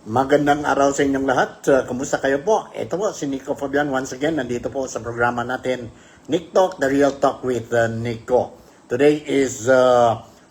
Magandang araw sa inyong lahat. Kumusta kayo po? Ito po si Nico Fabian once again. Nandito po sa programa natin, NikTok, The Real Talk with Nico. Today is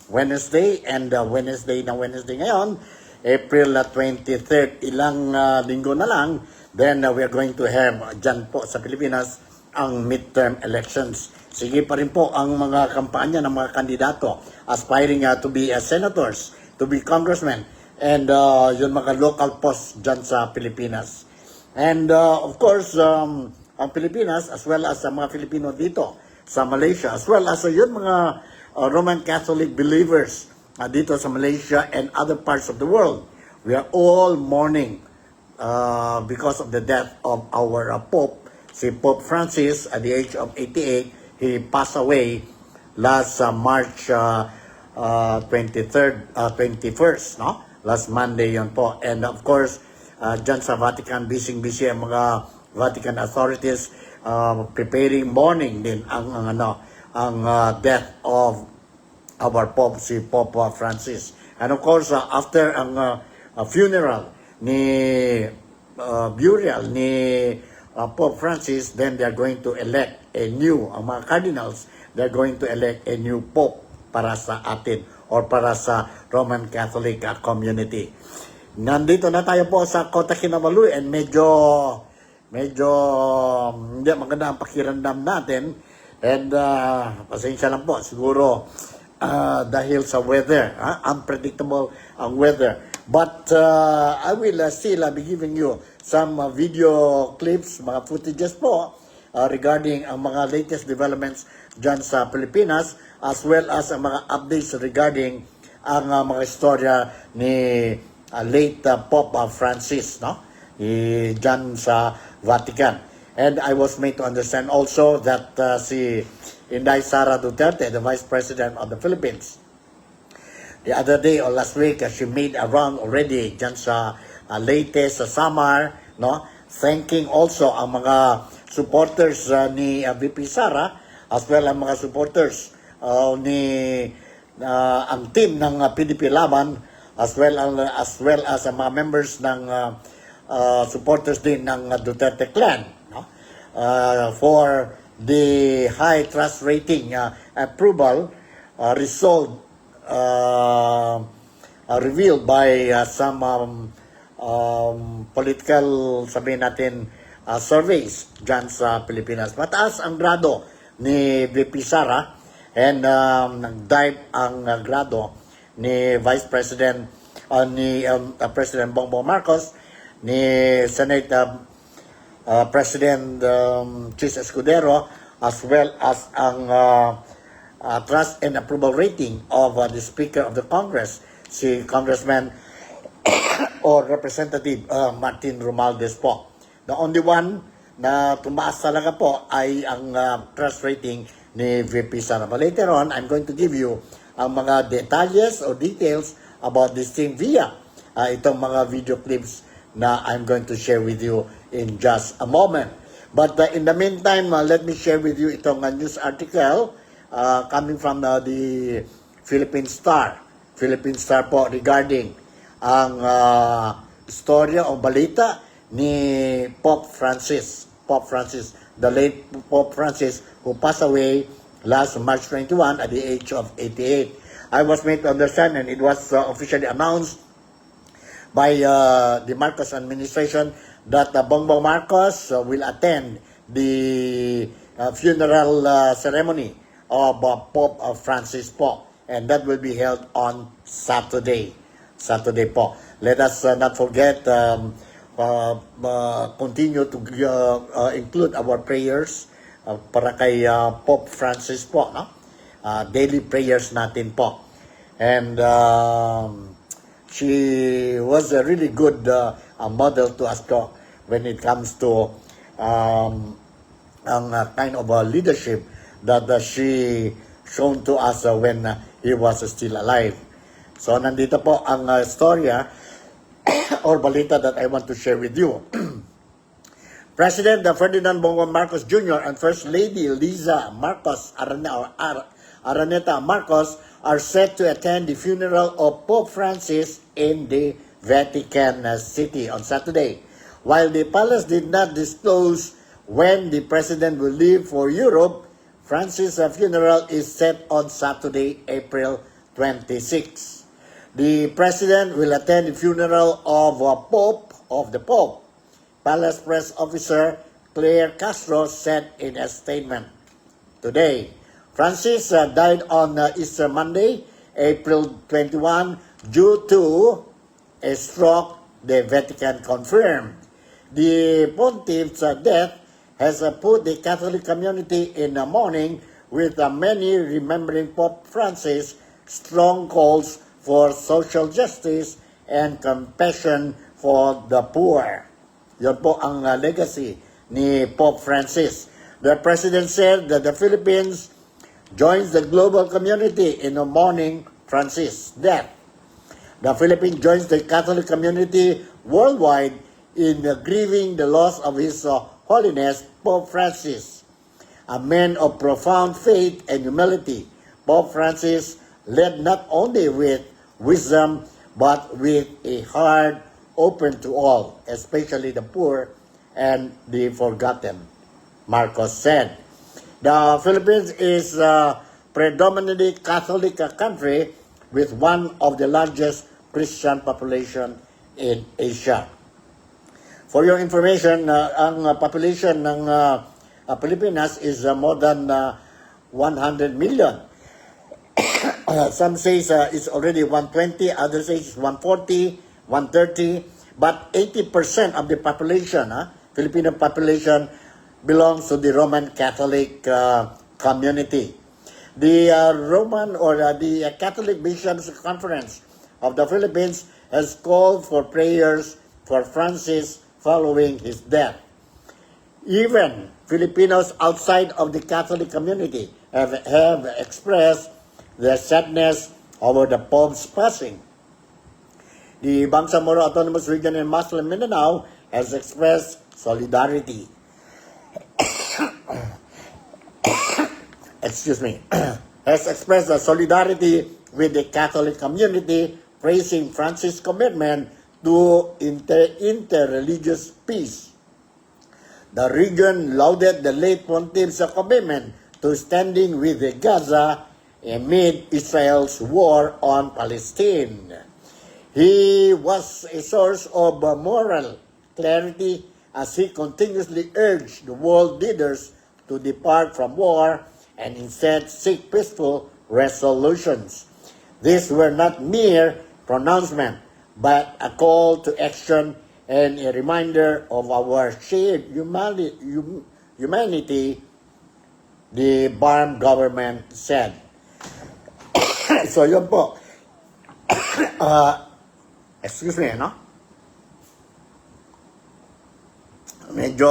Wednesday and Wednesday ngayon, April 23rd. Ilang linggo na lang, then we are going to have dyan po sa Pilipinas ang midterm elections. Sige pa rin po ang mga kampanya ng mga kandidato aspiring to be senators, to be congressmen, and yun mga local posts dyan sa Pilipinas. And of course, ang Pilipinas as well as mga Filipino dito sa Malaysia, as well as yun mga Roman Catholic believers dito sa Malaysia and other parts of the world. We are all mourning because of the death of our Pope, si Pope Francis at the age of 88. He passed away last March 23rd, 21st, no? Last Monday yon po. And of course, dyan sa Vatican, busy ang mga Vatican authorities preparing mourning din ang death of our Pope, si Pope Francis. And of course, after ang funeral burial ni Pope Francis, then they are going to elect a new, ang mga cardinals, they are going to elect a new Pope para sa atin or para sa Roman Catholic community. Nandito na tayo po sa Kota Kinabalu and medyo hindi maganda ang pakiramdam natin and pasensya lang po siguro dahil sa weather, unpredictable ang weather. But I will still be giving you some video clips, mga footages po regarding ang mga latest developments dyan sa Pilipinas, as well as ang mga updates regarding ang mga istorya ni late Pope Francis, no? Dyan sa Vatican. And I was made to understand also that si Inday Sara Duterte, the Vice President of the Philippines, the other day or last week, she made a round already dyan sa Leyte, sa Samar, no? Thanking also ang mga supporters ni VP Sara, as well ang mga supporters ang team ng PDP Laban, as well as ang mga members ng supporters din ng Duterte clan, no? For the high trust rating approval result revealed by some political, sabihin natin, surveys dyan sa Pilipinas. Mataas ang grado ni VP Sara and nag-dive ang grado ni Vice President ni President Bongbong Marcos, ni Senate President Chis Escudero, as well as ang trust and approval rating of the Speaker of the Congress, si Congressman or Representative Martin Romualdez po. The only one na tumaas talaga po ay ang trust rating ni VP Sara. But later on, I'm going to give you ang mga detalles or details about this thing via itong mga video clips na I'm going to share with you in just a moment. But in the meantime, let me share with you itong news article coming from the Philippine Star. Philippine Star po regarding ang istorya o balita ni Pope Francis, the late Pope Francis, who passed away last March 21 at the age of 88. I was made to understand, and it was officially announced by the Marcos administration, that Bongbong Marcos will attend the funeral ceremony of Pope Francis po, and that will be held on Saturday po. Let us not forget, continue to include our prayers para kay Pope Francis po, no? Daily prayers natin po. And she was a really good model to us when it comes to ang kind of leadership that she shown to us when he was still alive. So nandito po ang storya or balita that I want to share with you. President Ferdinand Bongbong Marcos Jr. and First Lady Liza Marcos Araneta Marcos are set to attend the funeral of Pope Francis in the Vatican City on Saturday. While the palace did not disclose when the president will leave for Europe, Francis' funeral is set on Saturday, April 26. The president will attend the funeral of the Pope. Palace press officer Claire Castro said in a statement today. Francis died on Easter Monday, April 21, due to a stroke, the Vatican confirmed. The pontiff's death has put the Catholic community in a mourning, with many remembering Pope Francis' strong calls for social justice and compassion for the poor. Yan po ang legacy ni Pope Francis. The president said that the Philippines joins the global community in mourning Francis' death. The Philippines joins the Catholic community worldwide in grieving the loss of His Holiness Pope Francis. A man of profound faith and humility, Pope Francis led not only with wisdom but with a heart open to all, especially the poor and the forgotten, Marcos said. The Philippines is a predominantly Catholic country with one of the largest Christian population in Asia. For your information, ang population ng Pilipinas is more than 100 million. Some say it's already 120, others say it's 140, 130, but 80% of the population, Filipino population, belongs to the Roman Catholic community. The Roman or the Catholic Bishops' Conference of the Philippines has called for prayers for Francis following his death. Even Filipinos outside of the Catholic community have expressed their sadness over the Pope's passing. The Bangsamoro Autonomous Region in Muslim Mindanao has expressed solidarity. Has expressed solidarity with the Catholic community, praising Francis' commitment to inter-religious peace. The region lauded the late pontiff's commitment to standing with Gaza amid Israel's war on Palestine. He was a source of moral clarity as he continuously urged the world leaders to depart from war and instead seek peaceful resolutions. These were not mere pronouncements, but a call to action and a reminder of our shared humanity, the Barm government said. So yun po. Excuse me, no? Medyo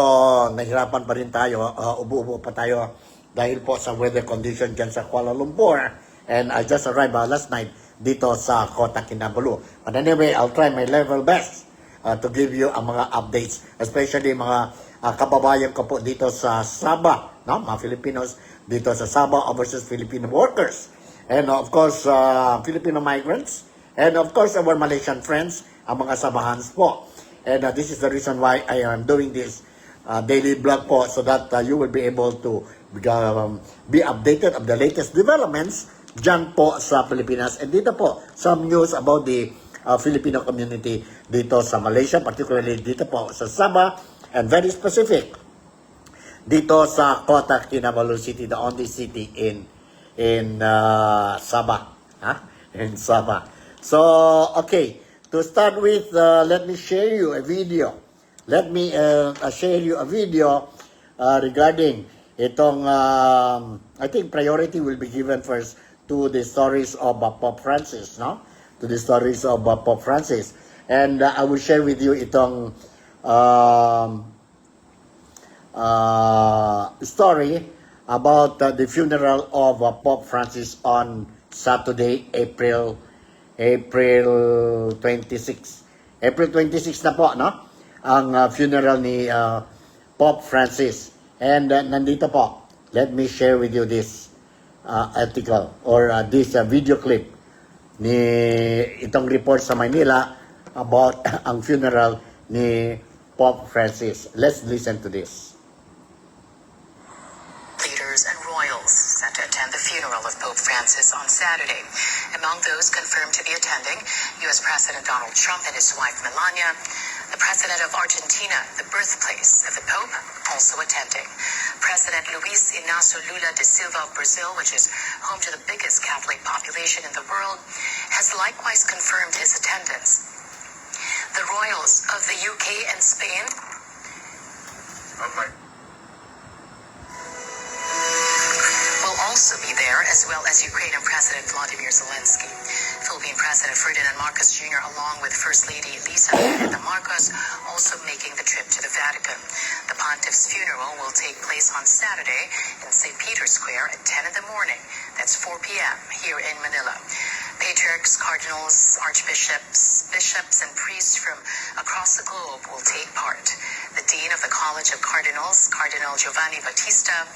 nahirapan pa rin tayo, ubo-ubo pa tayo dahil po sa weather condition dyan sa Kuala Lumpur. And I just arrived last night dito sa Kota Kinabalu. But anyway, I'll try my level best to give you ang mga updates, especially mga kababayan ko po dito sa Sabah, no? Mga Filipinos dito sa Sabah, overseas Filipino workers. And of course, Filipino migrants. And of course, our Malaysian friends, ang mga Sabahans po. And this is the reason why I am doing this daily vlog po, so that you will be able to be updated of the latest developments dyan po sa Pilipinas. And dito po, some news about the Filipino community dito sa Malaysia, particularly dito po sa Sabah, and very specific dito sa Kota Kinabalu City, the only city in Sabah. In Sabah. So, okay. To start with, let me share you a video. Let me share you a video regarding itong, I think priority will be given first to the stories of Pope Francis, no? To the stories of Pope Francis. And I will share with you itong story about the funeral of Pope Francis on Saturday, April 26. April 26 na po, no? Ang funeral ni Pope Francis. And nandito po, let me share with you this article or this video clip ni itong report sa Manila about ang funeral ni Pope Francis. Let's listen to this. Leaders and royals set to attend the funeral of Pope Francis on Saturday. Among those confirmed to be attending, U.S. President Donald Trump and his wife Melania, the President of Argentina, the birthplace of the Pope, also attending. President Luis Inacio Lula da Silva of Brazil, which is home to the biggest Catholic population in the world, has likewise confirmed his attendance. The royals of the UK and Spain will also be there, as well as Ukrainian President Vladimir Zelensky. Philippine President Ferdinand Marcos Jr., along with First Lady Lisa and Marcos, also making the trip to the Vatican. The pontiff's funeral will take place on Saturday in St. Peter's Square at 10 in the morning. That's 4 p.m. here in Manila. Patriarchs, cardinals, archbishops, bishops, and priests from across the globe will take part. The Dean of the College of Cardinals, Cardinal Giovanni Battista,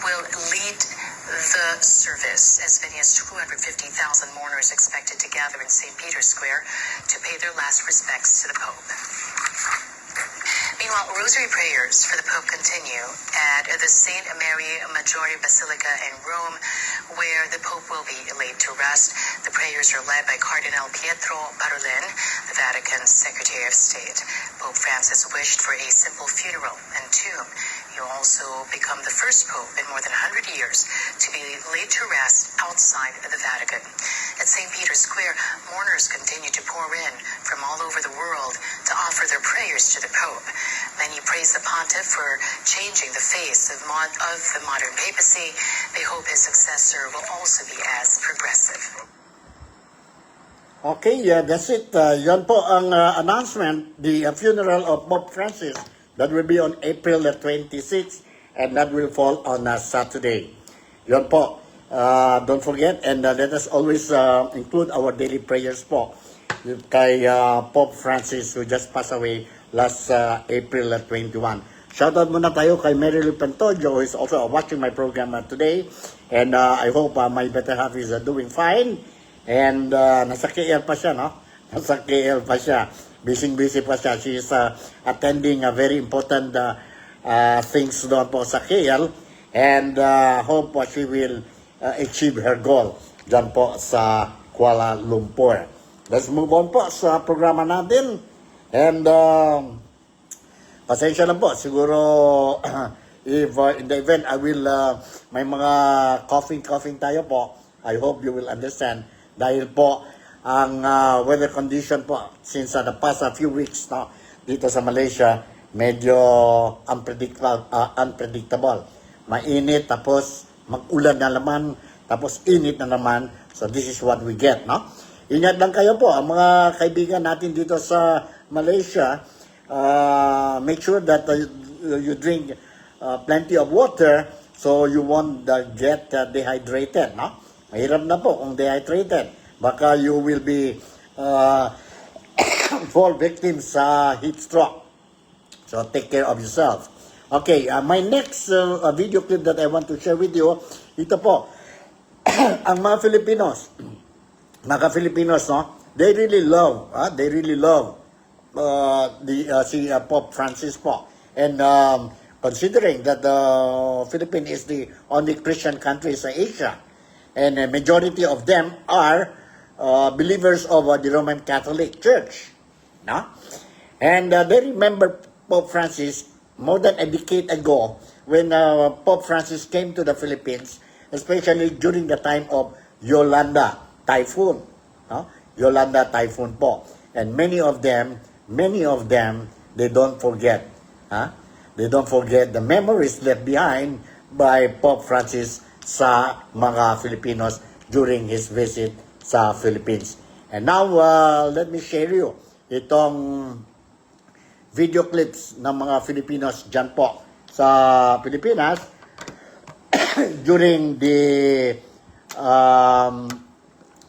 will lead the service. As many as 250,000 mourners expected to gather in St. Peter's Square to pay their last respects to the Pope. Meanwhile, rosary prayers for the Pope continue at the St. Mary Maggiore Basilica in Rome, where the Pope will be laid to rest. The prayers are led by Cardinal Pietro Parolin, the Vatican's Secretary of State. Pope Francis wished for a simple funeral and tomb. He will also become the first Pope in more than 100 years to be laid to rest outside of the Vatican. At St. Peter's Square, mourners continue to pour in from all over the world to offer their prayers to the Pope. Many praise the pontiff for changing the face of the modern papacy. They hope his successor will also be as progressive. Okay, yeah, that's it. Yan po ang announcement, the funeral of Pope Francis. That will be on April 26, and that will fall on Saturday. Yan po. Don't forget, and let us always include our daily prayers po kay Pope Francis, who just passed away last April 21. Shoutout muna tayo kay Mary Lou Pantojo, who is also watching my program today. And I hope my better half is doing fine. And nasa KL pa siya, no? Nasa KL pa siya. Busy pa siya. She is attending very important things doon po sa KL. And hope she will achieve her goal dyan po sa Kuala Lumpur. Let's move on po sa programa natin. And pasensya lang po. Siguro if in the event I will may mga coughing tayo po. I hope you will understand. Dahil po ang weather condition po since the past few weeks dito sa Malaysia medyo unpredictable. Mainit tapos mag-ulan na naman tapos init na naman. So this is what we get, no? Ingat lang kayo po ang mga kaibigan natin dito sa Malaysia. Make sure that you drink plenty of water so you won't get dehydrated, no? Mahirap na po kung dehydrated. Baka you will be fall victim sa heat stroke. So take care of yourself. Okay, my next video clip that I want to share with you, ito po, ang mga Filipinos, no? They really love si Pope Francis po. And considering that the Philippines is the only Christian country sa Asia, and a majority of them are believers of the Roman Catholic Church. No? And they remember Pope Francis more than a decade ago when Pope Francis came to the Philippines, especially during the time of Yolanda Typhoon. No? Yolanda Typhoon po. And many of them, they don't forget. They don't forget the memories left behind by Pope Francis sa mga Filipinos during his visit sa Philippines. And now, let me share you itong video clips ng mga Filipinos dyan po sa Pilipinas during the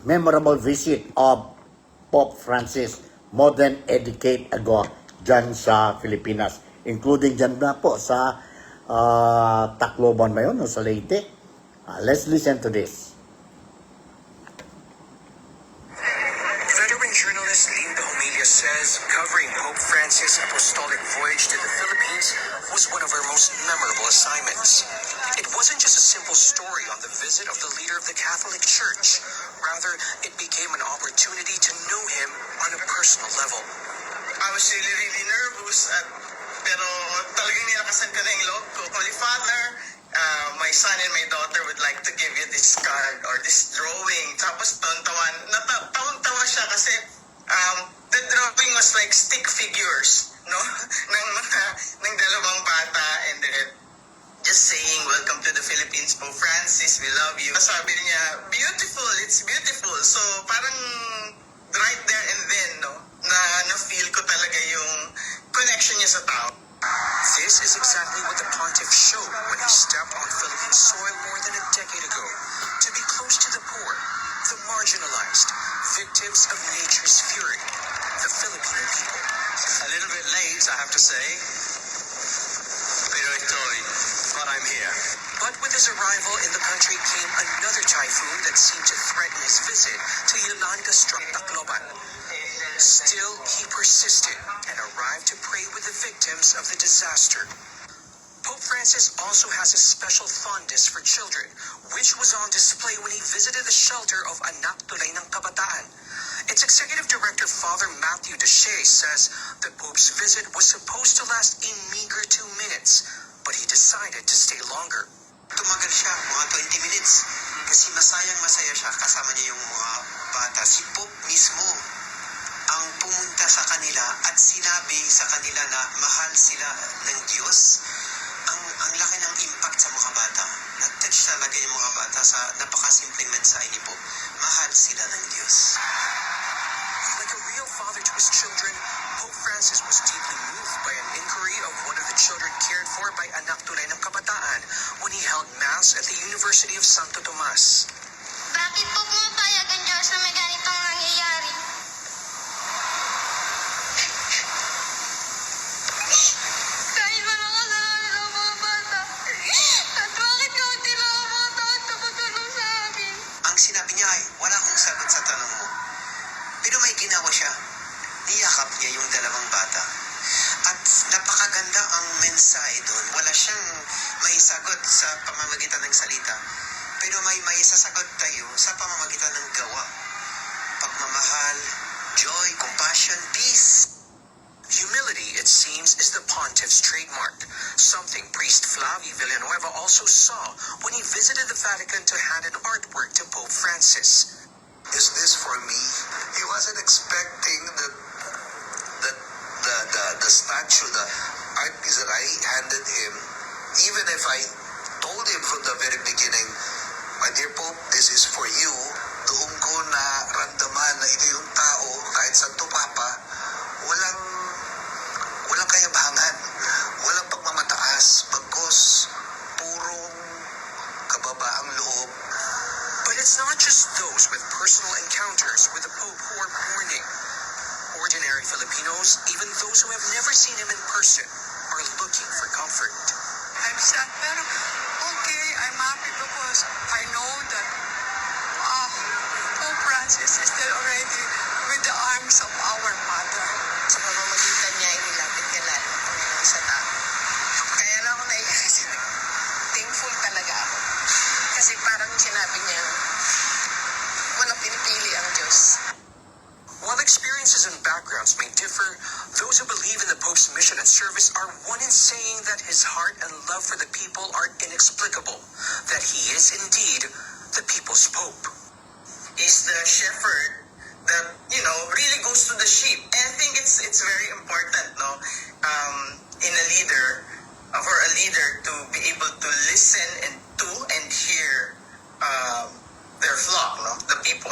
memorable visit of Pope Francis more than a decade ago dyan sa Pilipinas. Including dyan na po sa Tacloban ba yun o sa Leyte? Let's listen to this. Veteran journalist Jonas Linda Homilia says covering Pope Francis' apostolic voyage to the Philippines was one of her most memorable assignments. It wasn't just a simple story on the visit of the leader of the Catholic Church. Rather, it became an opportunity to know him on a personal level. I was really nervous pero talagang nilakasan ko na yung loob ko. Holy Father, my son and my daughter would like to give you this card or this drawing. Tapos tawang-tawa siya kasi the drawing was like stick figures, no? ng dalawang bata, and then just saying, welcome to the Philippines, Pope Francis, we love you. Sabi niya, beautiful, it's beautiful. So parang right there and then, no, na-feel ko talaga yung connection niya sa tao. This is exactly what the pontiff showed when he stepped on Philippine soil more than a decade ago. To be close to the poor, the marginalized, victims of nature's fury, the Filipino people. A little bit late, I have to say. Pero but I'm here. But with his arrival in the country came another typhoon that seemed to threaten his visit to Yolanda-struck Tacloban. Still, he persisted and arrived to pray with the victims of the disaster. Pope Francis also has a special fondness for children, which was on display when he visited the shelter of Anak Tulay ng Kabataan. Its executive director, Father Matthew Deshay, says the Pope's visit was supposed to last a meager 2 minutes, but he decided to stay longer. Tumagal siya, mga 20 minutes. Kasi masaya siya, kasama niya yung mga bata. Si Pope mismo ang pumunta sa kanila at sinabi sa kanila na mahal sila ng Diyos. Ang laki ng impact sa mga bata. Nag-touch talaga yung mga bata sa napakasimpleng mensahe ni Pope. Mahal sila ng Diyos. Like a real father to his children, Pope Francis was deeply moved by an inquiry of one of the children cared for by Anak Tulay ng Kabataan when he held Mass at the University of Santo Tomas. Bakit po pumapayag ang Diyos na may ganitong nangyayari? Kahit walang kasalanan ang mga bata. At bakit kaunti lang ang mga taon tumutulong sa akin? Ang sinabi niya ay, wala akong sagot sa tanong mo. Pero may ginawa siya. Niyakap niya yung dalawang bata. At napakaganda ang mensahe doon. Wala siyang may sagot sa pamamagitan ng salita. Pero may sasagot tayo sa pamamagitan ng gawa. Pagmamahal, joy, compassion, peace. Humility, it seems, is the pontiff's trademark, something priest Flavio Villanueva also saw when he visited the Vatican to hand an artwork to Pope Francis. Is this for me? He wasn't expecting the statue, the art piece that I handed him. Even if I told him from the very beginning, my dear Pope, this is for you. Doon ko na ramdaman na ito yung tao, kahit Santo Papa, walang kayabangan, walang pagmamataas, bagkus, purong kababaang loob. But it's not just those with personal encounters with the Pope who are mourning. Ordinary Filipinos, even those who have never seen him in person, are looking for comfort. I'm sad, pero okay, I'm happy because I know that Pope Francis is still already with the arms of our mother. Sa pamamagitan niya, inilapit niya lalo ang Panginoon sa tao. Kaya lang ako naiyak kasi thankful talaga ako. Kasi parang sinabi niya, walang pinipili ang Diyos. While experiences and backgrounds may differ, those who believe in the Pope's mission and service are one in saying that his heart and love for the people are inexplicable, that he is indeed the people's Pope. Is the shepherd that, really goes to the sheep. And I think it's very important, no, in a leader, for a leader to be able to listen and hear their flock, no, the people.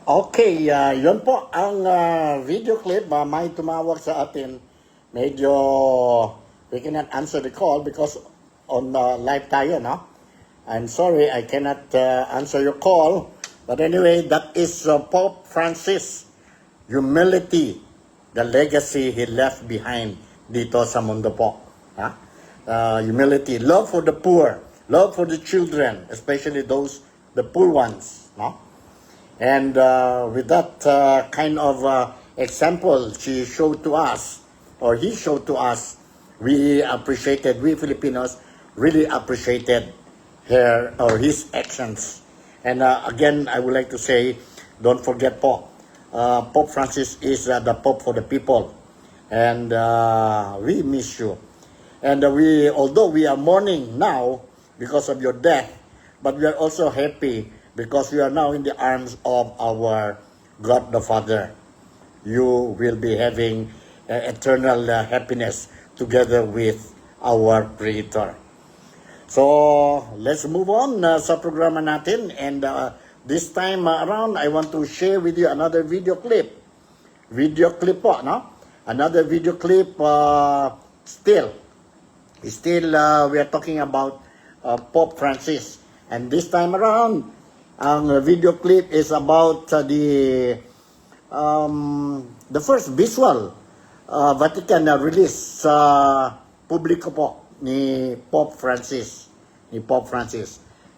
Okay, yun po ang video clip. May tumawag sa atin. Medyo we cannot answer the call because on live tayo, no? I'm sorry, I cannot answer your call. But anyway, that is Pope Francis. Humility, the legacy he left behind dito sa mundo po. Ha? Humility, love for the poor, love for the children, especially the poor ones. No? And with that kind of example she showed to us, or he showed to us, we Filipinos really appreciated her or his actions. And again, I would like to say, don't forget po, Pope Francis is the Pope for the people. And we miss you. And although we are mourning now because of your death, but we are also happy because we are now in the arms of our God the Father. You will be having eternal happiness together with our Creator. So, let's move on sa programa natin. And this time around, I want to share with you another video clip. Video clip po, no? Another video clip still, we are talking about Pope Francis. And this time around, ang video clip is about the first visual Vatican release sa publiko po ni Pope Francis.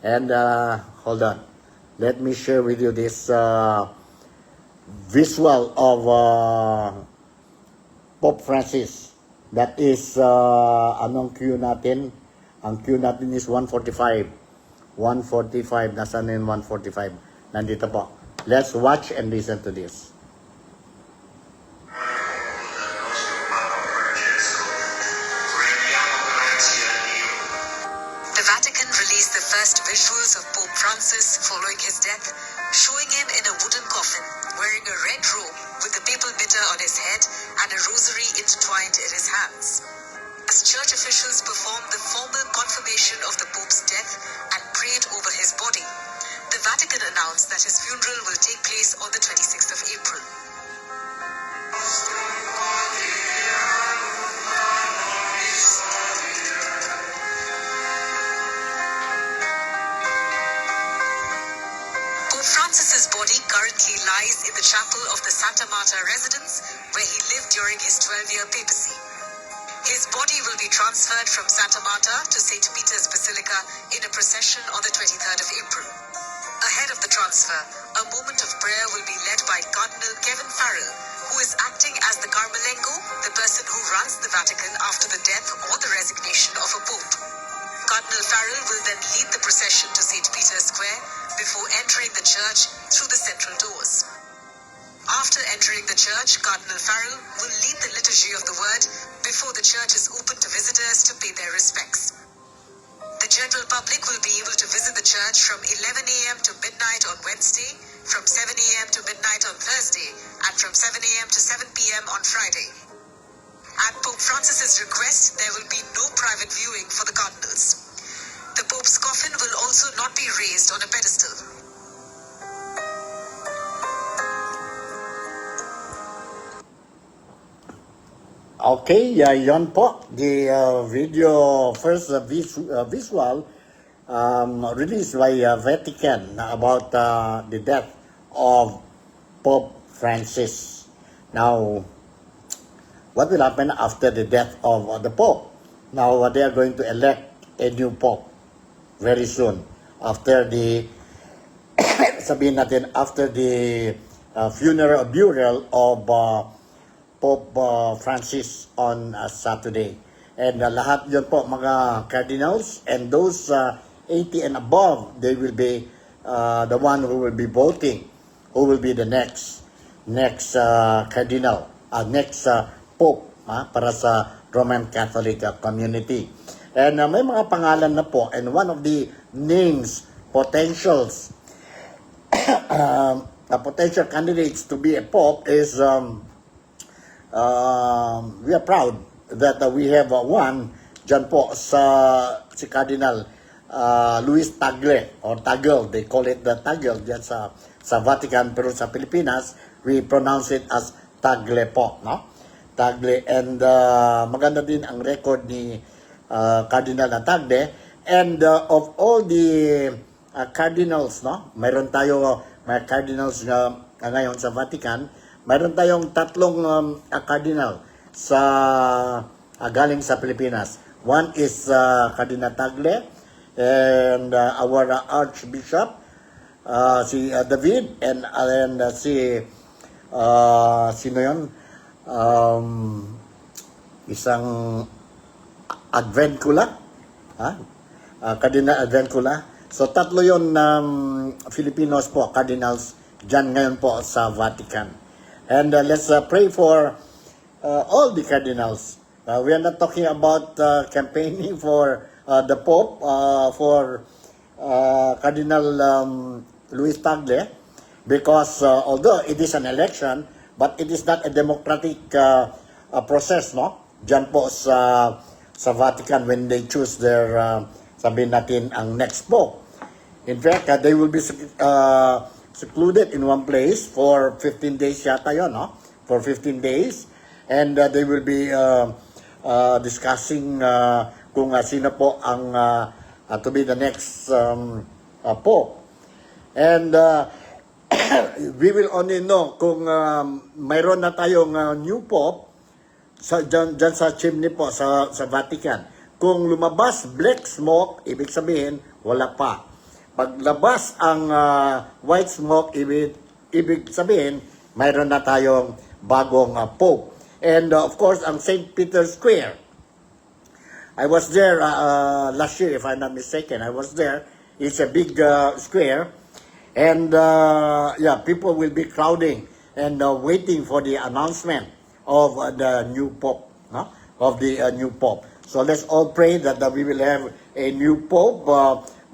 And hold on. Let me share with you this visual of Pope Francis. That is, anong queue natin? Ang queue natin is 145. 145. Nasaan na yung 145? Nandito po. Let's watch and listen to this. The Vatican released the first visuals of Pope Francis following his death, showing him in a wooden coffin, wearing a red robe with the papal mitre on his head and a rosary intertwined in his hands. As church officials performed the formal confirmation of the Pope's death and prayed over his body, the Vatican announced that his funeral will take place on the 26th of April. Pope Francis's body currently lies in the chapel of the Santa Marta residence, where he lived during his 12-year papacy. His body will be transferred from Santa Marta to St. Peter's Basilica in a procession on the 23rd of April. Ahead of the transfer, a moment of prayer will be led by Cardinal Kevin Farrell, who is acting as the Carmelengo, the person who runs the Vatican after the death or the resignation of a pope. Cardinal Farrell will then lead the procession to St. Peter's Square before entering the church through the central doors. After entering the church, Cardinal Farrell will lead the Liturgy of the Word before the church is open to visitors to pay their respects. The general public will be able to visit the church from 11 a.m. to midnight on Wednesday, from 7 a.m. to midnight on Thursday, and from 7 a.m. to 7 p.m. on Friday. At Pope Francis's request, there will be no private viewing for the cardinals. The Pope's coffin will also not be raised on a pedestal. Okay, yon po. The first visual released by Vatican about the death of Pope Francis. Now, what will happen after the death of the Pope? Now, they are going to elect a new Pope very soon. After the, sabihin natin, after the burial of Pope Francis on Saturday. And lahat yun po, mga cardinals, and those 80 and above, they will be the one who will be voting, who will be the next cardinal, next Pope para sa Roman Catholic community. And may mga pangalan na po, and one of the names, potentials, potential candidates to be a Pope is we are proud that we have one dyan po si Cardinal Luis Tagle, or Tagle, they call it the Tagle dyan sa Vatican, pero sa Pilipinas we pronounce it as Tagle po, no? Tagle. And maganda din ang record ni Cardinal na Tagle. And of all the cardinals, no? Mayroon tayo mga cardinals ngayon sa Vatican. Mayroon tayong tatlong cardinal sa galing sa Pilipinas. One is Cardinal Tagle and our Archbishop si David and si sino yun? Isang Advencula, Cardinal Advencula. So tatlo yon Filipinos po, cardinals dyan ngayon po sa Vatican. And let's pray for all the cardinals. We are not talking about campaigning for the Pope, for Cardinal Luis Tagle, because although it is an election, but it is not a democratic process, no? Diyan po sa Vatican when they choose their, sabihin natin, ang next Pope. In fact, they will be secluded in one place for 15 days yata yun, no? For 15 days. And they will be discussing kung sino po ang to be the next Pope. And we will only know kung mayroon na tayong new Pope dyan sa chimney po sa Vatican. Kung lumabas black smoke, ibig sabihin wala pa. Paglabas ang white smoke, ibig sabihin mayroon na tayong bagong Pope. And of course, ang St. Peter's Square. I was there last year, if I'm not mistaken. I was there. It's a big square. And yeah, people will be crowding and waiting for the announcement of the new Pope, no? Of the new Pope. So let's all pray that we will have a new Pope,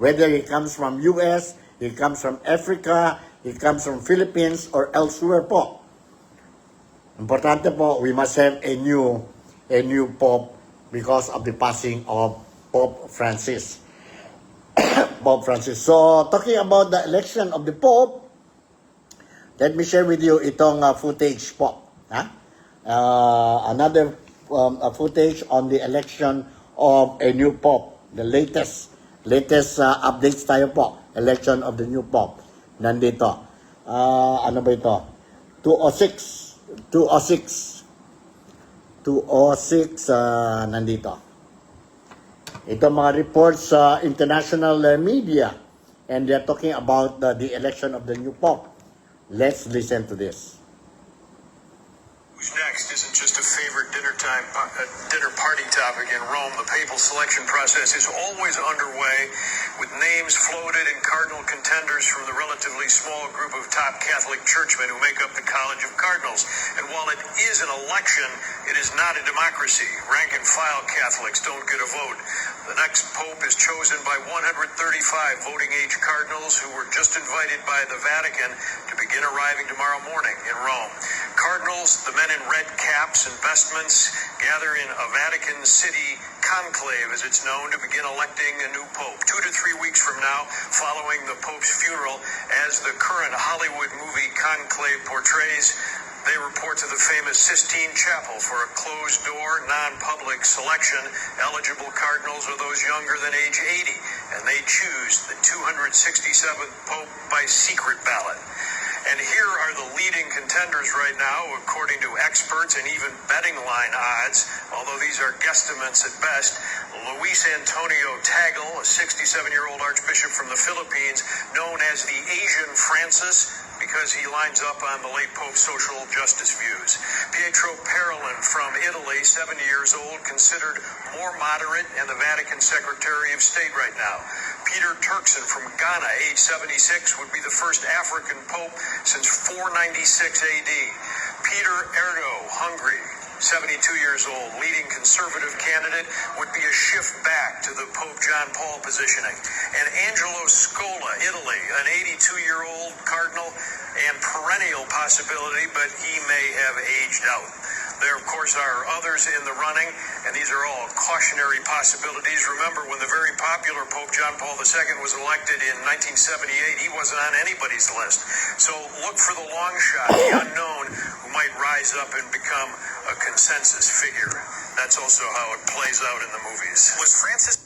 whether he comes from US, he comes from Africa, he comes from Philippines, or elsewhere po. Importante po, we must have a new Pope because of the passing of Pope Francis. Pope Francis. So, talking about the election of the Pope, let me share with you itong footage po. Another footage on the election of a new Pope. The latest updates tayo po. Election of the new Pope. Nandito. Ano ba ito? 206 nandito. Ito mga reports sa international media, and they're talking about the election of the new Pope. Let's listen to this. Who's next isn't just a favorite dinner party topic in Rome. The papal selection process is always underway, with names floated and cardinal contenders from the relatively small group of top Catholic churchmen who make up the College of Cardinals. And while it is an election, it is not a democracy. Rank-and-file Catholics don't get a vote. The next pope is chosen by 135 voting-age cardinals who were just invited by the Vatican to begin arriving tomorrow morning in Rome. Cardinals, the men in red caps and vestments, gather in a Vatican City conclave, as it's known, to begin electing a new pope. 2 to 3 weeks from now, following the pope's funeral, as the current Hollywood movie Conclave portrays, they report to the famous Sistine Chapel for a closed-door, non-public selection. Eligible cardinals are those younger than age 80, and they choose the 267th pope by secret ballot. And here are the leading contenders right now, according to experts and even betting line odds, although these are guesstimates at best. Luis Antonio Tagle, a 67-year-old archbishop from the Philippines, known as the Asian Francis, because he lines up on the late Pope's social justice views. Pietro Parolin from Italy, 70 years old, considered more moderate and the Vatican Secretary of State right now. Peter Turkson from Ghana, age 76, would be the first African Pope since 496 AD. Peter Erdo, Hungary, 72 years old, leading conservative candidate, would be a shift back to the Pope John Paul positioning. And Angelo Scola, Italy, an 82-year-old cardinal and perennial possibility, but he may have aged out. There, of course, are others in the running, and these are all cautionary possibilities. Remember, when the very popular Pope John Paul II was elected in 1978, he wasn't on anybody's list. So look for the long shot, the unknown, who might rise up and become a consensus figure. That's also how it plays out in the movies. Was Francis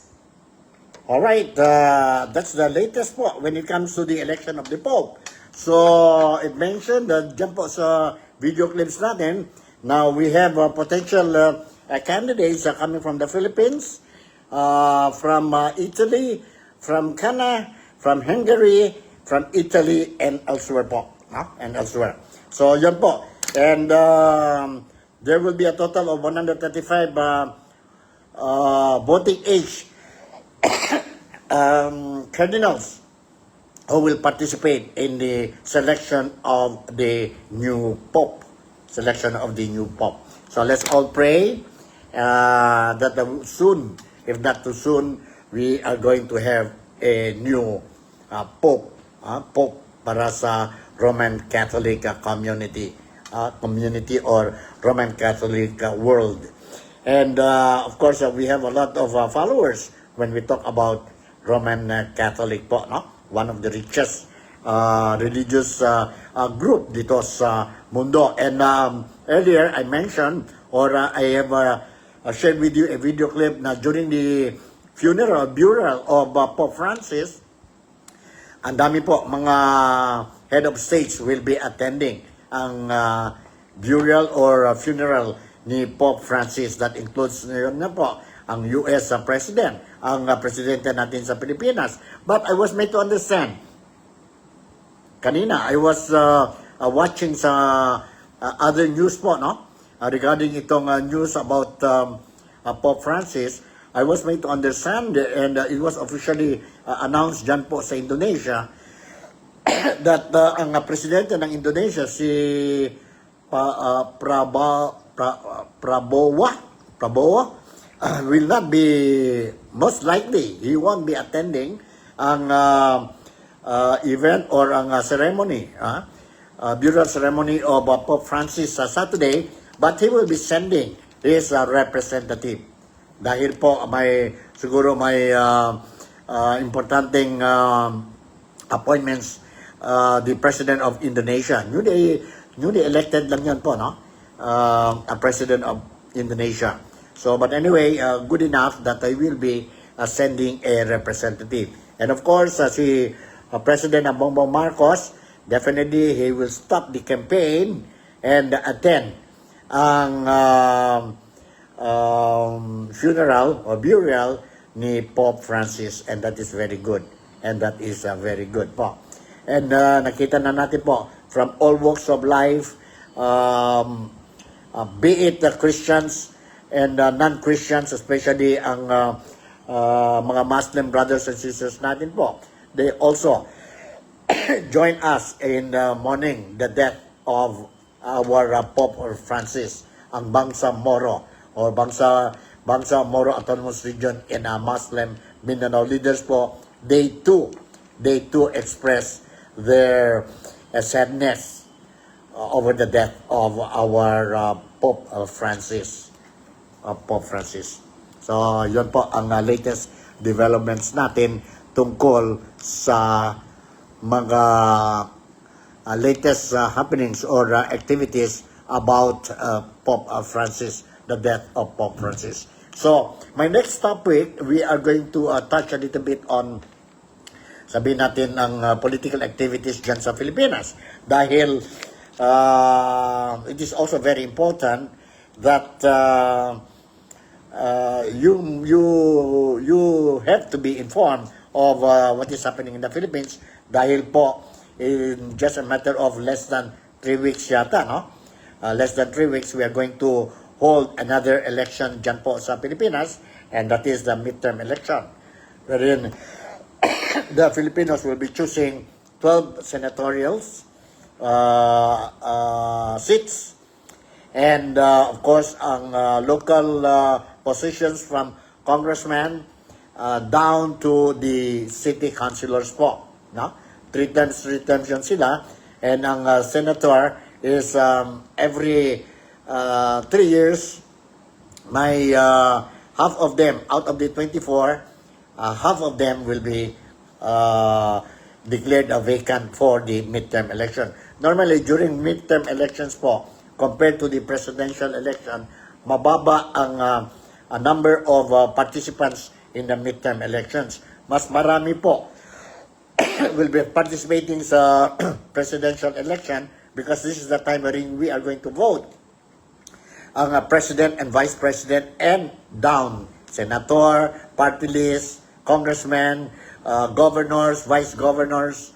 All right, that's the latest po when it comes to the election of the Pope. So, it mentioned that dyan po sa video clips natin, now we have potential candidates coming from the Philippines, from Italy, from Canada, from Hungary, from Italy, and elsewhere po. No? And elsewhere. So, yun po. And there will be a total of 135 voting age cardinals who will participate in the selection of the new Pope. So let's all pray that soon, if not too soon, we are going to have a new Pope para sa Roman Catholic community or Roman Catholic world. And of course, we have a lot of followers when we talk about Roman Catholic po, no? One of the richest religious group dito sa mundo. And earlier I mentioned, or I have shared with you a video clip na during the burial of Pope Francis, ang dami po mga head of states will be attending ang burial or funeral ni Pope Francis. That includes ngayon na po ang US President, ang presidente natin sa Pilipinas. But I was made to understand, kanina I was watching sa other news po, no? Regarding itong news about Pope Francis, I was made to understand, and it was officially announced dyan po sa Indonesia, that ang presidente ng Indonesia, si Prabowo, will not be, most likely, he won't be attending ang event or ang ceremony, burial ceremony of Pope Francis sa Saturday, but he will be sending his representative. Dahil po siguro may importanteng appointments the President of Indonesia. Newly elected lang yan po, no? A President of Indonesia. So, but anyway, good enough that I will be sending a representative. And of course, si President Bongbong Marcos, definitely he will stop the campaign and attend ang funeral or burial ni Pope Francis, and that is very good. And that is very good po. And nakita na natin po from all walks of life, be it Christians and non-Christians, especially ang mga Muslim brothers and sisters natin po, they also join us in mourning the death of our Pope Francis, ang Bangsa Moro or Bangsa Moro Autonomous Region in Muslim Mindanao leaders po, they too express their sadness over the death of our Pope Francis. So, yun po ang latest developments natin tungkol sa mga latest happenings or activities about Pope Francis, the death of Pope Francis. So, my next topic, we are going to touch a little bit on, sabihin natin, ang political activities dyan sa Pilipinas. Dahil it is also very important that you have to be informed of what is happening in the Philippines, dahil po in just a matter of less than 3 weeks yata, no? Less than 3 weeks, we are going to hold another election dyan po sa Pilipinas, and that is the midterm election, wherein the Filipinos will be choosing 12 senatorial seats. And of course, ang local positions from congressman down to the city councilors po, no? 3 terms yun sila. And ang senator is every 3 years, my half of them out of the 24, half of them will be declared vacant for the midterm election. Normally, during midterm elections po, compared to the presidential election, mababa ang number of participants in the midterm elections. Mas marami po will be participating sa presidential election because this is the time wherein we are going to vote ang president and vice president and down, senator, party list, congressmen, governors, vice governors,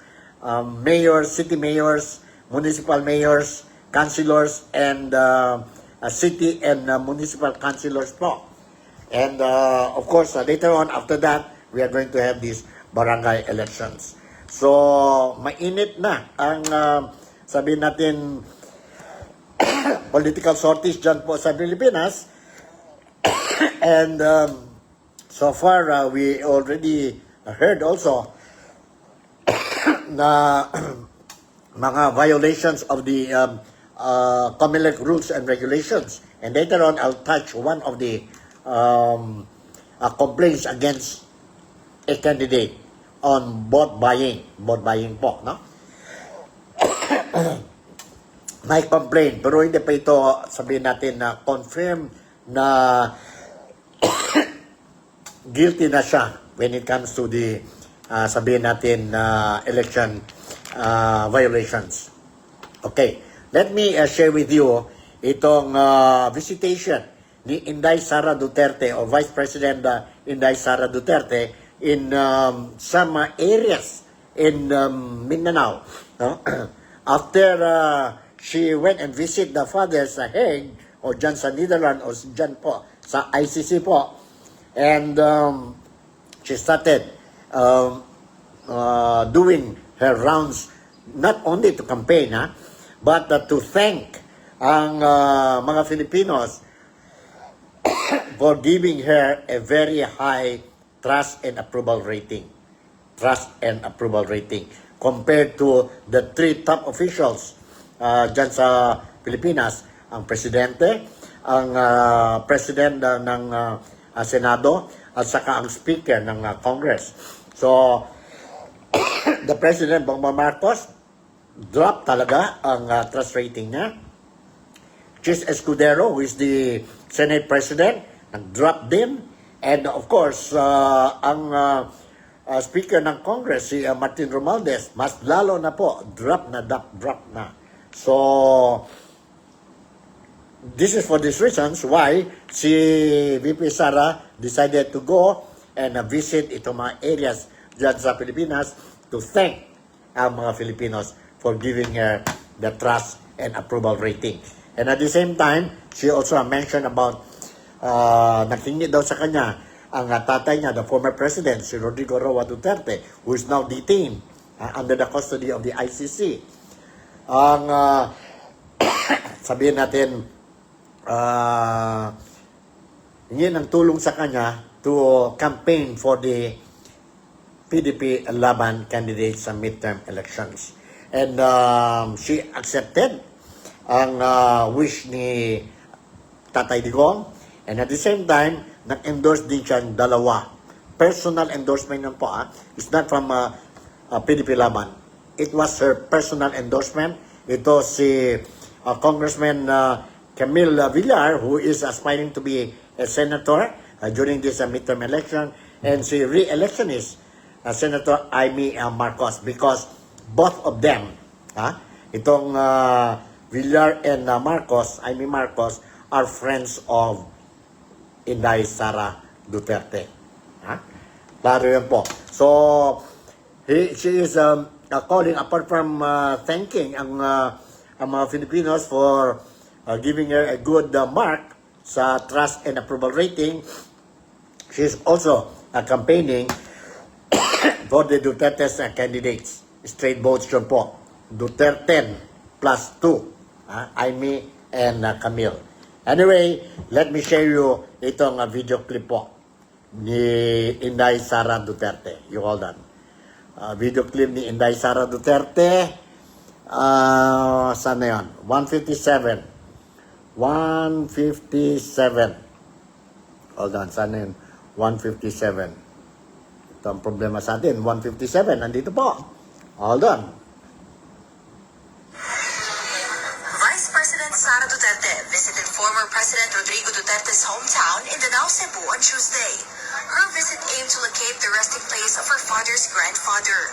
mayors, city mayors, municipal mayors, councilors, and city and municipal councilors po. And of course, later on, after that, we are going to have these barangay elections. So, mainit na ang sabihin natin political sorties dyan po sa Pilipinas. And so far, we already heard also na mga violations of the COMELEC rules and regulations. And later on, I'll touch one of the complaints against a candidate on vote buying po, no? May complaint, pero hindi pa ito sabihin natin na confirm na guilty na siya when it comes to the sabihin natin election violations. Okay, let me share with you itong visitation ni Inday Sara Duterte o Vice President Inday Sara Duterte in some areas in Mindanao. No? After she went and visit the father sa Hague o dyan sa Netherlands o dyan po sa ICC po, and she started doing her rounds not only to campaign but to thank ang mga Filipinos for giving her a very high trust and approval rating. Trust and approval rating compared to the three top officials dyan sa Pilipinas, ang presidente, ang president ng Senado, at saka ang speaker ng Congress. So, the President Bongbong Marcos drop talaga ang trust rating niya. Chis Escudero, who is the Senate President, nag-drop din. And of course, ang Speaker ng Congress, si Martin Romualdez, mas lalo na po, drop na. So, this is for these reasons why si VP Sara decided to go and visit itong mga areas dyan sa Pilipinas to thank ang mga Filipinos for giving her the trust and approval rating. And at the same time, she also mentioned about nagtingi daw sa kanya ang tatay niya, the former president, si Rodrigo Roa Duterte, who is now detained under the custody of the ICC. Ang sabihin natin, hingin ang tulong sa kanya to campaign for the PDP Laban candidates sa midterm elections. And she accepted ang wish ni Tatay Digong, and at the same time, nag-endorse din siya ng dalawa. Personal endorsement nun po. It's not from PDP Laban. It was her personal endorsement. Ito si Congressman Camille Villar, who is aspiring to be a senator during this midterm election, and si re-electionist Senator Amy Marcos, because both of them, itong Villar and Amy Marcos, are friends of Inday Sara Duterte. Klaro yan po. So, she is calling, apart from thanking ang mga Filipinos for giving her a good mark sa trust and approval rating, she is also campaigning for the Duterte's candidates. Straight votes yun po. Duterte plus 2. Amy and Camille. Anyway, let me share you itong video clip po ni Inday Sara Duterte. You hold on. Video clip ni Inday Sara Duterte. Saan na yun? 1:57 157. Hold on, sana yun? 157. Ito ang problema sa atin. 157, nandito po. Hold on. Vice President Sara Duterte visited former President Rodrigo Duterte's hometown in Danao, Cebu on Tuesday. Her visit aimed to locate the resting place of her father's grandfather.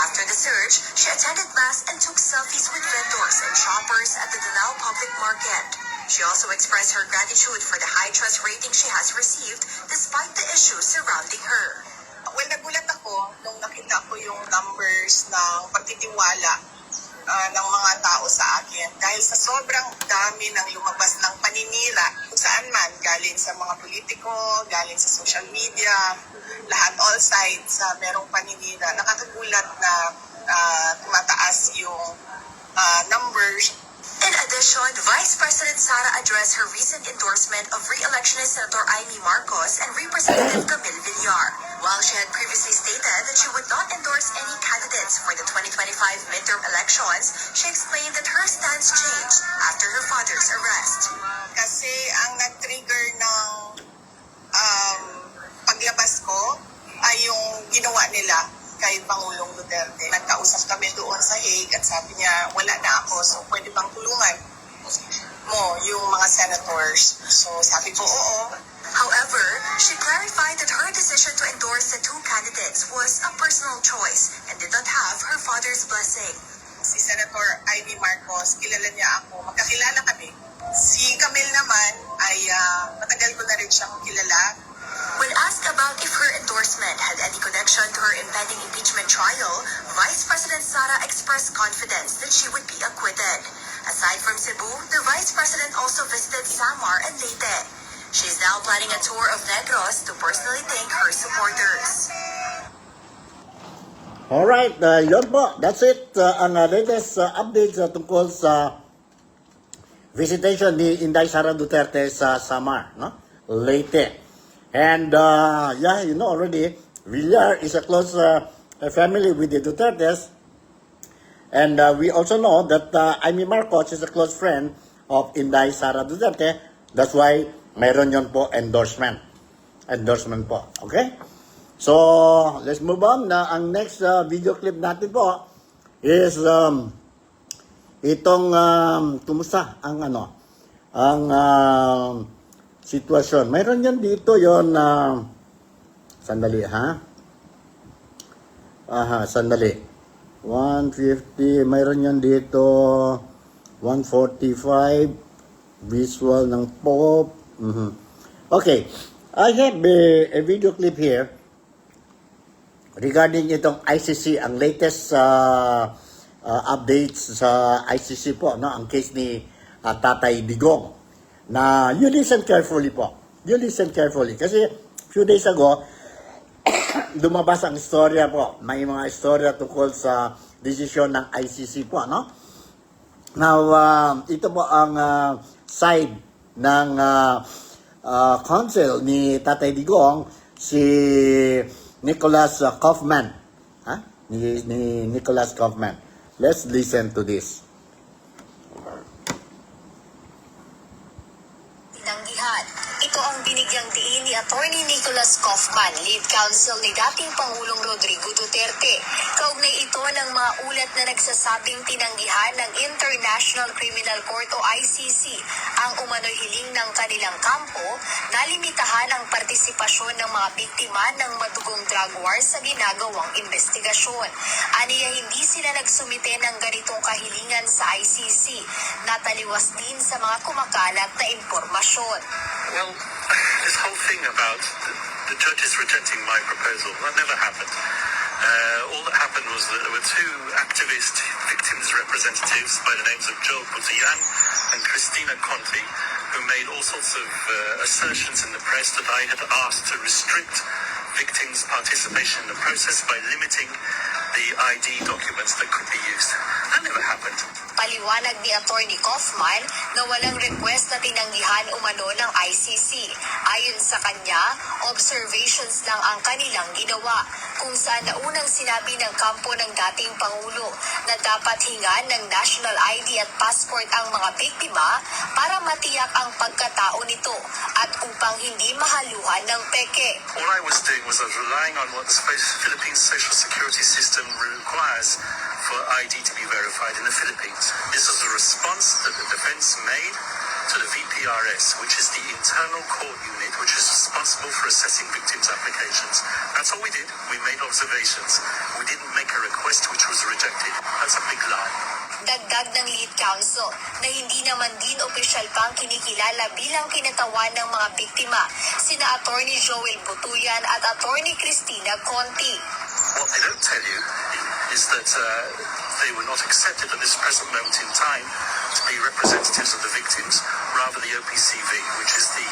After the search, she attended mass and took selfies with vendors and shoppers at the Danao Public Market. She also expressed her gratitude for the high trust rating she has received despite the issues surrounding her. Well, nagulat ako nung nakita ko yung numbers ng pagtitiwala ng mga tao sa akin dahil sa sobrang dami ng lumabas ng paninira kung saan man, galing sa mga politiko, galing sa social media, lahat, all sides, merong paninira. Nakakagulat na tumataas yung numbers. In addition, Vice President Sara addressed her recent endorsement of re-electionist Senator Amy Marcos and Representative Camille Villar. While she had previously stated that she would not endorse any candidates for the 2025 midterm elections, she explained that her stance changed after her father's arrest. Kasi ang nag-trigger ng paglabas ko ay yung ginawa nila kay Pangulong Duterte. Nagkausap kami doon sa Hague at sabi niya, wala na ako, so pwede bang tulungan mo yung mga senators? So sabi ko, oo. However, she clarified that her decision to endorse the two candidates was a personal choice and did not have her father's blessing. Si Senator Ivy Marcos, kilala niya ako, magkakilala kami. Si Camille naman ay matagal ko na rin siyang kilala. When asked about if her endorsement had any connection to her impending impeachment trial, Vice President Sara expressed confidence that she would be acquitted. Aside from Cebu, the Vice President also visited Samar and Leyte. She's now planning a tour of Negros to personally thank her supporters. Alright, yun po. That's it. Ang latest updates tungkol sa visitation ni Inday Sara Duterte sa Samar, no? Leyte. And yeah, you know already, Villar is a close family with the Dutertes. And we also know that Amy Marcos is a close friend of Inday Sara Duterte. That's why mayroon yun po endorsement. Endorsement po. Okay? So, let's move on. Ang next video clip natin po is itong kumusta ang sitwasyon. Mayroon yan dito yon sandali ha. Sandali. 150, mayroon yan dito 145 visual ng pop. Okay. I have a video clip here regarding itong ICC, ang latest updates sa ICC po, no? Ang case ni Tatay Digong. Na you listen carefully po. You listen carefully. Kasi few days ago, lumabas ang istorya po. May mga istorya tungkol sa desisyon ng ICC po, no? Now, ito po ang side ng counsel ni Tatay Digong, si Nicholas Kaufman. Ni Nicholas Kaufman. Let's listen to this. Tinanggihan. Ito ang binigyang diin ni Attorney Nicholas Kaufman, lead counsel ni dating Pangulong Rodrigo Duterte. Kaugnay ito ng mga ulat na nagsasabing tinanggihan ng International Criminal Court o ICC ang umano'y hiling ng kanilang kampo na limitahan ang partisipasyon ng mga biktima ng madugong drug war sa ginagawang investigasyon. Aniya hindi sila nagsumite ng ganitong kahilingan sa ICC, nataliwas din sa mga kumakalat na impormasyon. Well, this whole thing about the judges rejecting my proposal, that never happened. All that happened was that there were two activist victims representatives by the names of Joel Butian and Christina Conti, who made all sorts of assertions in the press that I had asked to restrict victims' participation in the process by limiting the ID documents that could be used. That never happened. Paliwanag ni Attorney Kaufman na walang request na tinanggihan umano ng ICC. Ayon sa kanya, observations lang ang kanilang ginawa, kung saan naunang sinabi ng kampo ng dating Pangulo na dapat hingan ng national ID at passport ang mga biktima para matiyak ang pagkatao nito at upang hindi mahaluhan ng peke. All I was doing was I was relying on what the Philippines social security system requires for ID to be verified in the Philippines. This was a response that the defense made to the VPRS, which is the internal court unit which is responsible for assessing victims' applications. That's all we did. We made observations. We didn't make a request which was rejected. That's a big lie. Dagdag ng lead counsel na hindi naman din opisyal pang kinikilala bilang kinatawan ng mga biktima, sina Attorney Joel Butuyan at Attorney Cristina Conti. What they don't tell you is that they were not accepted at this present moment in time to be representatives of the victims, rather the OPCV, which is the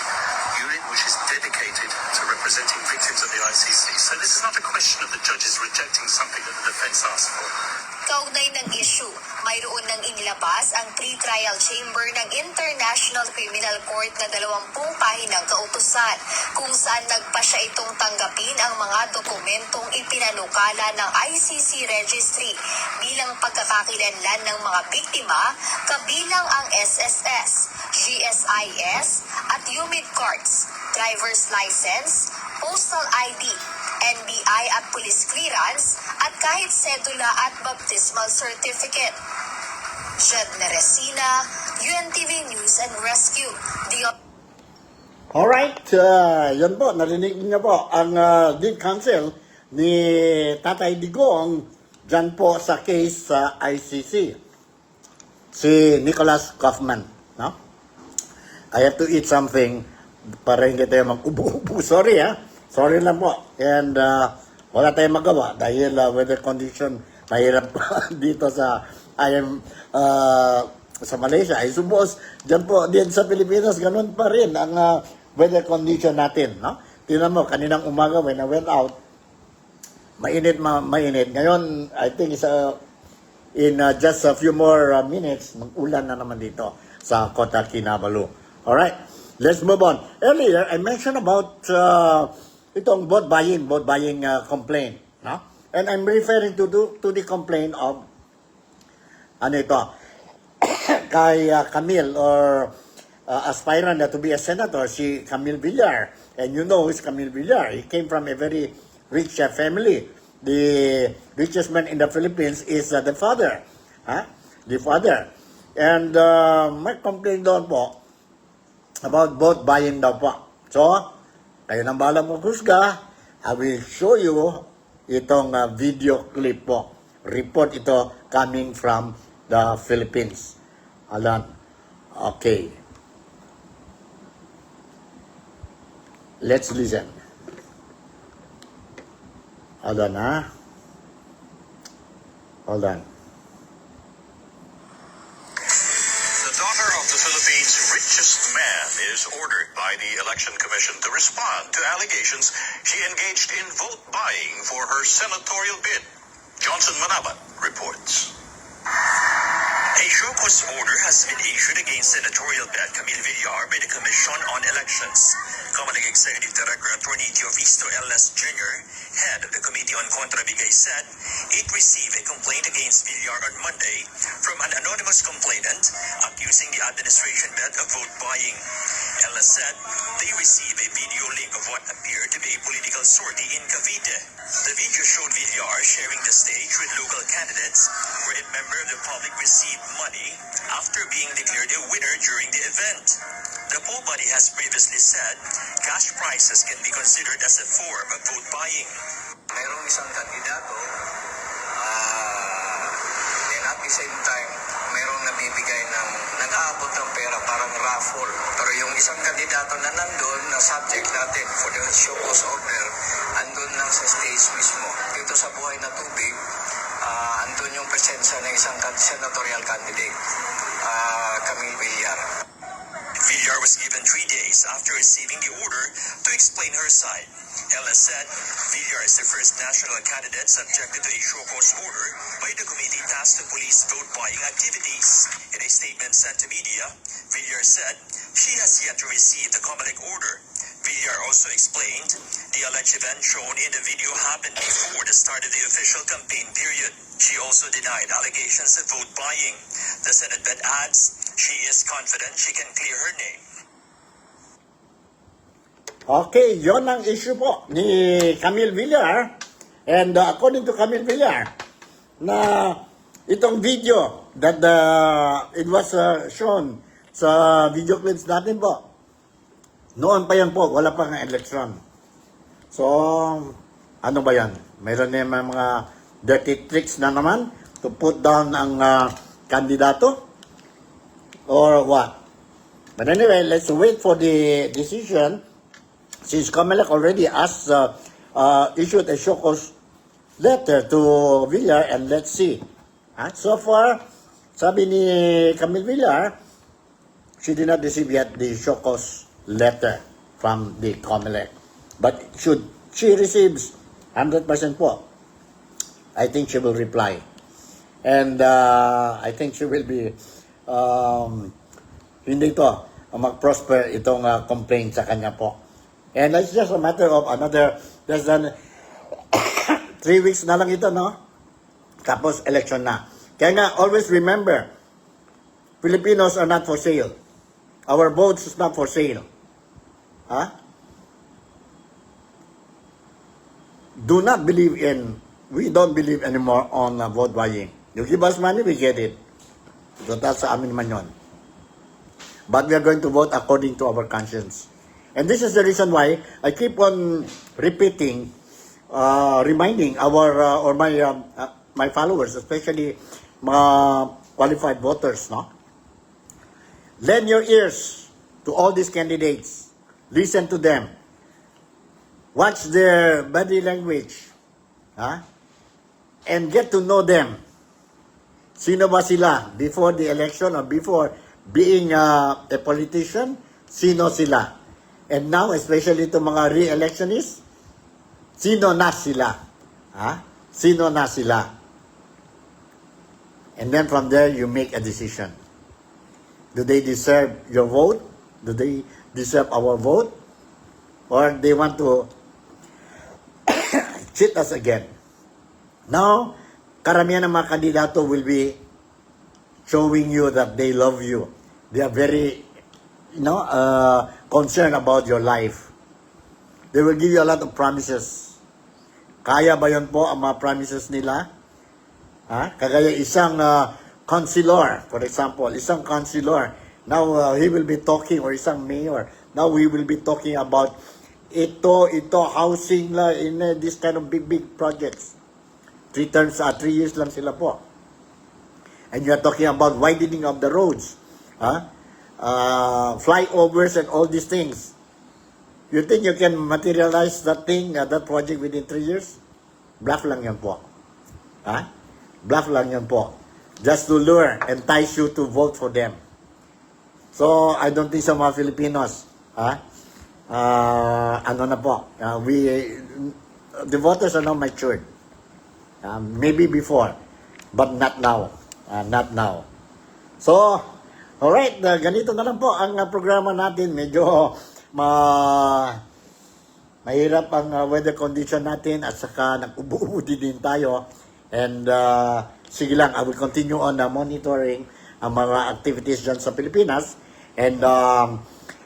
unit which is dedicated to representing victims of the ICC. So this is not a question of the judges rejecting something that the defense asked for. Kaugnay ng issue, mayroon nang inilabas ang pre-trial chamber ng International Criminal Court na 20 pahinang kautusan kung saan nagpasya itong tanggapin ang mga dokumentong ipinanukala ng ICC registry bilang pagkakakilanlan ng mga biktima kabilang ang SSS, GSIS at UMID cards, driver's license, postal ID, NBI at police clearance at kahit sedula at baptismal certificate. Jed Neresina, UNTV News and Rescue. Alright, yun po, narinig niyo po ang lead counsel ni Tatay Digong dyan po sa case sa ICC. Si Nicholas Kaufman, no? I have to eat something para hindi tayo mag-ubo-ubo. Sorry, ha? Sorry lang po. And wala tayong magawa dahil weather condition mahirap dito sa sa Malaysia. I suppose dyan po din sa Pilipinas ganun pa rin ang weather condition natin, no? Tingnan mo kaninang umaga when I went out, mainit. Ngayon I think in just a few more minutes mag-ulan na naman dito sa Kota Kinabalu. Alright, let's move on. Earlier I mentioned about itong vote buying complaint, no? And I'm referring to the complaint of kay Camille or aspirant to be a senator, si Camille Villar. And you know who's Camille Villar. He came from a very rich family. The richest man in the Philippines is the father. The father. And may complaint doon po about vote buying daw po. So, kayo nang bahala mo husga. I will show you itong video clip po. Report ito coming from the Philippines. Alan. Okay. Let's listen. Hold on, ha? Hold on. The daughter of the Philippines' richest man is ordered by the Election Commission to respond to allegations she engaged in vote buying for her senatorial bid. Johnson Manabat reports. A show cause order has been issued against senatorial bet Camille Villar by the Commission on Elections. Comelec Executive Director Attorney Teovisto L.S. Jr., head of the Committee on Contra Bigay, said it received a complaint against Villar on Monday from an anonymous complainant accusing the administration bet of vote buying. Ella said they received a video link of what appeared to be a political sortie in Cavite. The video showed Villar sharing the stage with local candidates where a member of the public received money after being declared a winner during the event. The poll body has previously said cash prizes can be considered as a form of vote buying. Mayroong isang kandidato, and at the same time, mayroong nabibigay nag-aabot ng pera, parang raffle. Pero yung isang kandidato na nandun, na subject natin for the show cause order, andun lang sa stage mismo. Dito sa buhay na tubig, andun yung presensya ng isang senatorial candidate, Camille Villar. Villar was given 3 days after receiving the order to explain her side. Ella said Villar is the first national candidate subjected to a show cause order by the committee tasked to police vote buying activities. In a statement sent to media, Villar said she has yet to receive the Comelec order. Villar also explained the alleged event shown in the video happened before the start of the official campaign period. She also denied allegations of vote buying. The Senate vet adds she is confident she can clear her name. Okay, yon ang issue po ni Camille Villar. And according to Camille Villar, na itong video that it was shown sa video clips natin po, noon pa yan po, wala pa ng election. So, ano ba yan? Mayroon na mga dirty tricks na naman to put down ang kandidato? Or what? But anyway, let's wait for the decision. Since Comelec already issued a show cause letter to Villar, and let's see. So far, sabi ni Camille Villar, she did not receive yet the show cause letter from the Comelec. But should she receives 100% po, I think she will reply. And I think she will be hindi to mag-prosper itong complaint sa kanya po. And it's just a matter of another less than 3 weeks na lang ito, no? Tapos election na. Kaya nga, always remember, Filipinos are not for sale. Our votes is not for sale. Do not believe we don't believe anymore on vote buying. You give us money, we get it. Total sa amin naman yun. But we are going to vote according to our conscience. And this is the reason why I keep on repeating, reminding my followers, especially mga qualified voters, no? Lend your ears to all these candidates. Listen to them. Watch their body language. And get to know them. Sino ba sila before the election or before being a politician? Sino sila? And now, especially itong mga re-electionists, sino na sila? Sino na sila? And then from there, you make a decision. Do they deserve your vote? Do they deserve our vote? Or they want to cheat us again? Now, karamihan ng mga kandidato will be showing you that they love you. They are very, concerned about your life. They will give you a lot of promises. Kaya ba yun po ang mga promises nila? Kagaya isang councilor, for example, isang councilor, now he will be talking, or isang mayor, now we will be talking about ito, housing in this kind of big projects. 3 years lang sila po. And you are talking about widening of the roads. Flyovers and all these things. You think you can materialize that project within 3 years? Bluff lang yan po. Bluff lang yan po. Just to lure, entice you to vote for them. So, I don't think sa mga Filipinos, the voters are now matured. Maybe before, but not now. Not now. So, alright, ganito na lang po ang programa natin. Medyo mahirap ang weather condition natin at saka nag-ubo-ubo din tayo. And sige lang, I will continue on monitoring ang mga activities dyan sa Pilipinas. And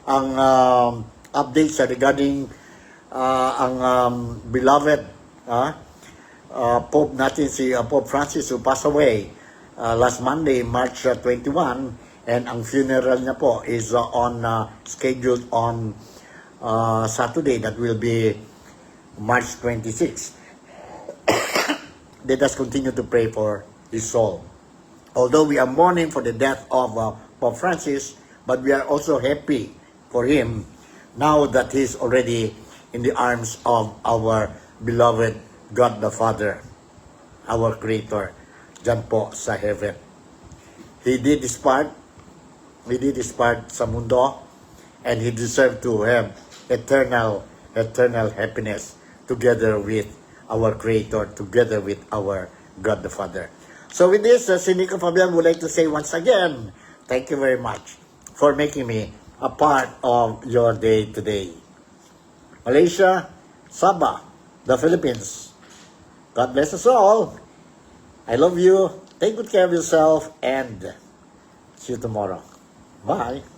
ang updates regarding ang beloved Pope natin, si Pope Francis, who passed away last Monday, March 21. And ang funeral niya po is scheduled on Saturday, that will be March 26. Let us continue to pray for his soul. Although we are mourning for the death of Pope Francis, but we are also happy for him now that he's already in the arms of our beloved God the Father, our Creator, dyan po sa heaven. He did his part. He did his part sa mundo, and he deserved to have eternal happiness together with our Creator, together with our God the Father. So with this, si Nico Fabian would like to say once again, thank you very much for making me a part of your day today. Malaysia, Sabah, the Philippines. God bless us all. I love you. Take good care of yourself and see you tomorrow. Bye.